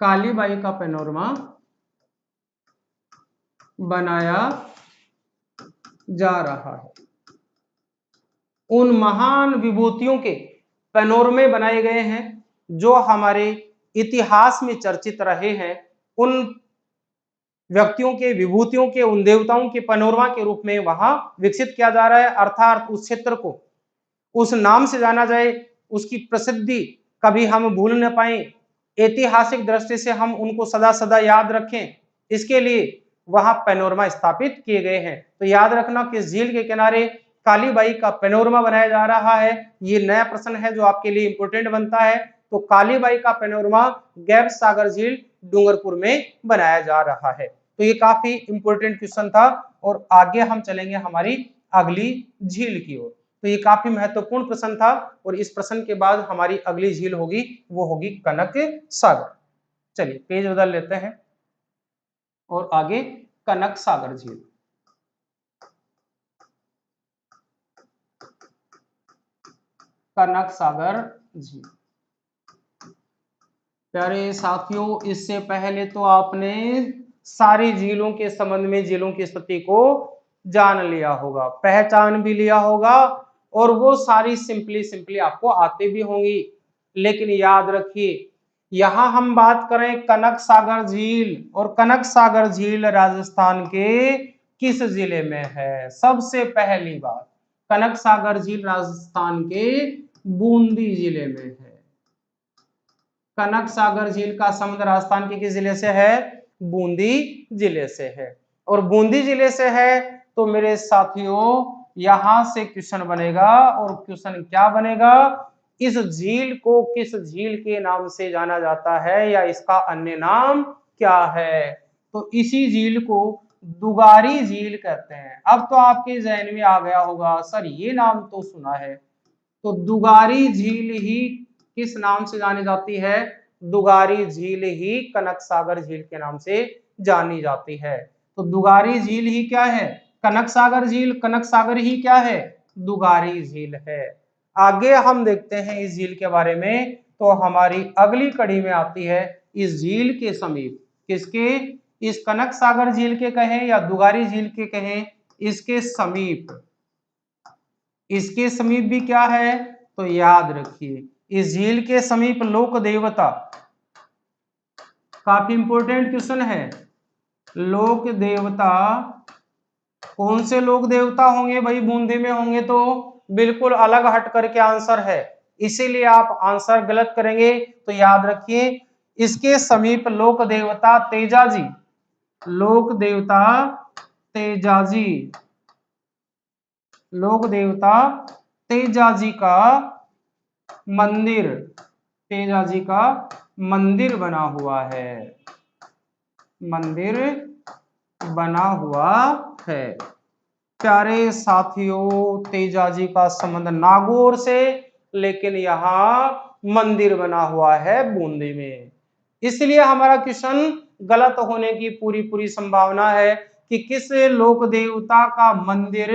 S1: कालीबाई का पैनोरमा बनाया जा रहा है। उन महान विभूतियों के पैनोरमे बनाए गए हैं जो हमारे इतिहास में चर्चित रहे हैं। उन व्यक्तियों के, विभूतियों के, उन देवताओं के पैनोरमा के रूप में वहां विकसित किया जा रहा है, अर्थात उस क्षेत्र को उस नाम से जाना जाए, उसकी प्रसिद्धि कभी हम भूल न पाए, ऐतिहासिक दृष्टि से हम उनको सदा सदा याद रखें, इसके लिए वहां पैनोरमा स्थापित किए गए हैं। तो याद रखना कि झील के किनारे कालीबाई का पैनोरमा बनाया जा रहा है। ये नया प्रश्न है जो आपके लिए इंपोर्टेंट बनता है। तो कालीबाई का पैनोरमा गैब सागर झील डूंगरपुर में बनाया जा रहा है। तो ये काफी इंपोर्टेंट क्वेश्चन था और आगे हम चलेंगे हमारी अगली झील की ओर। तो ये काफी महत्वपूर्ण प्रश्न था और इस प्रश्न के बाद हमारी अगली झील होगी वो होगी कनक सागर। चलिए पेज बदल लेते हैं और आगे कनक सागर झील। कनक सागर झील प्यारे साथियों, इससे पहले तो आपने सारी झीलों के संबंध में झीलों की स्थिति को जान लिया होगा, पहचान भी लिया होगा और वो सारी सिंपली आपको आते भी होंगी। लेकिन याद रखिए, यहां हम बात करें कनक सागर झील, और कनक सागर झील राजस्थान के किस जिले में है? सबसे पहली बात, कनक सागर झील राजस्थान के बूंदी जिले में है। कनक सागर झील का संबंध राजस्थान के किस जिले से है? बूंदी जिले से है। और बूंदी जिले से है तो मेरे साथियों यहां से क्वेश्चन बनेगा, और क्वेश्चन क्या बनेगा? इस झील को किस झील के नाम से जाना जाता है या इसका अन्य नाम क्या है? तो इसी झील को दुगारी झील कहते हैं। अब तो आपके जहन में आ गया होगा सर ये नाम तो सुना है, तो दुगारी झील ही किस नाम से जानी जाती है? दुगारी झील ही कनक सागर झील के नाम से जानी जाती है। तो दुगारी झील ही क्या है? कनक सागर झील। कनक सागर ही क्या है? दुगारी झील है। आगे हम देखते हैं इस झील के बारे में, तो हमारी अगली कड़ी में आती है इस झील के समीप, किसके? इस कनक सागर झील के कहें या दुगारी झील के कहें, इसके समीप, इसके समीप भी क्या है? तो याद रखिए इस झील के समीप लोक देवता, काफी इंपॉर्टेंट क्वेश्चन है, लोक देवता कौन से लोक देवता होंगे भाई? बूंदी में होंगे तो बिल्कुल अलग हट करके आंसर है, इसीलिए आप आंसर गलत करेंगे। तो याद रखिए इसके समीप लोक देवता तेजाजी, लोक देवता तेजाजी, लोक देवता तेजाजी का मंदिर, तेजाजी का मंदिर बना हुआ है, मंदिर बना हुआ है। प्यारे साथियों तेजाजी का संबंध नागौर से, लेकिन यहाँ मंदिर बना हुआ है बूंदी में, इसलिए हमारा क्वेश्चन गलत होने की पूरी संभावना है कि किस लोक देवता का मंदिर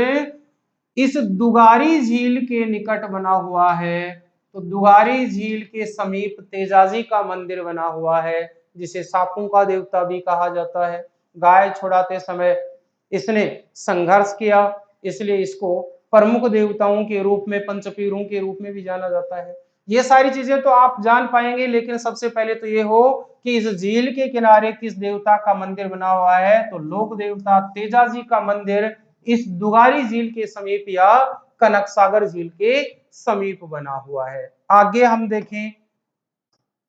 S1: इस दुगारी झील के निकट बना हुआ है? तो दुगारी झील के समीप तेजाजी का मंदिर बना हुआ है, जिसे सांपों का देवता भी कहा जाता है। गाय छुड़ाते समय इसने संघर्ष किया, इसलिए इसको प्रमुख देवताओं के रूप में, पंचपीरों के रूप में भी जाना जाता है। ये सारी चीजें तो आप जान पाएंगे, लेकिन सबसे पहले तो ये हो कि इस झील के किनारे किस देवता का मंदिर बना हुआ है? तो लोक देवता तेजाजी का मंदिर इस दुगारी झील के समीप या कनक सागर झील के समीप बना हुआ है। आगे हम देखें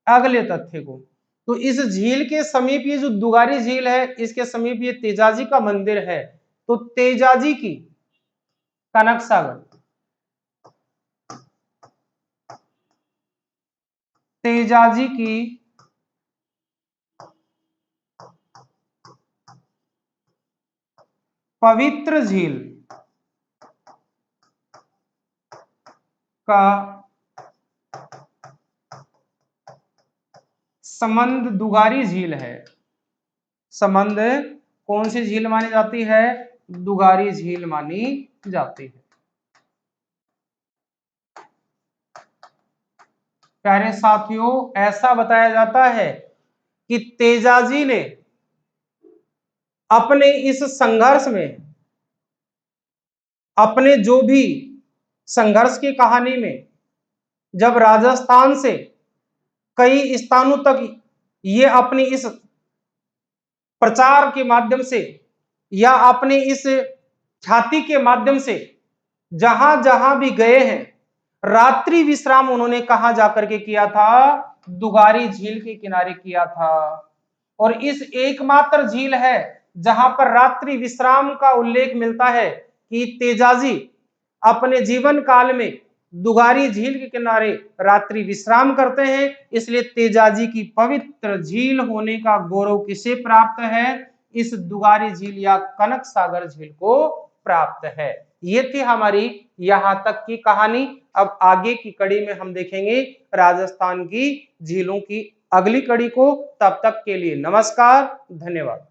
S1: अगले तथ्य को, तो इस झील के समीप ये जो दुगारी झील है इसके समीप ये तेजाजी का मंदिर है। तो तेजाजी की, कनक सागर, तेजाजी की पवित्र झील का संबंध दुगारी झील है। संबंध कौन सी झील मानी जाती है? दुगारी झील मानी जाती है। प्यारे साथियों ऐसा बताया जाता है कि तेजाजी ने अपने इस संघर्ष में, अपने जो भी संघर्ष की कहानी में, जब राजस्थान से कई स्थानों तक ये अपनी इस प्रचार के माध्यम से या अपने इस ख्याति के माध्यम से जहां जहां भी गए हैं, रात्रि विश्राम उन्होंने कहां जाकर के किया था? दुगारी झील के किनारे किया था। और इस एकमात्र झील है जहां पर रात्रि विश्राम का उल्लेख मिलता है कि तेजाजी अपने जीवन काल में दुगारी झील के किनारे रात्रि विश्राम करते हैं। इसलिए तेजाजी की पवित्र झील होने का गौरव किसे प्राप्त है? इस दुगारी झील या कनक सागर झील को प्राप्त है। ये थी हमारी यहां तक की कहानी। अब आगे की कड़ी में हम देखेंगे राजस्थान की झीलों की अगली कड़ी को। तब तक के लिए नमस्कार, धन्यवाद।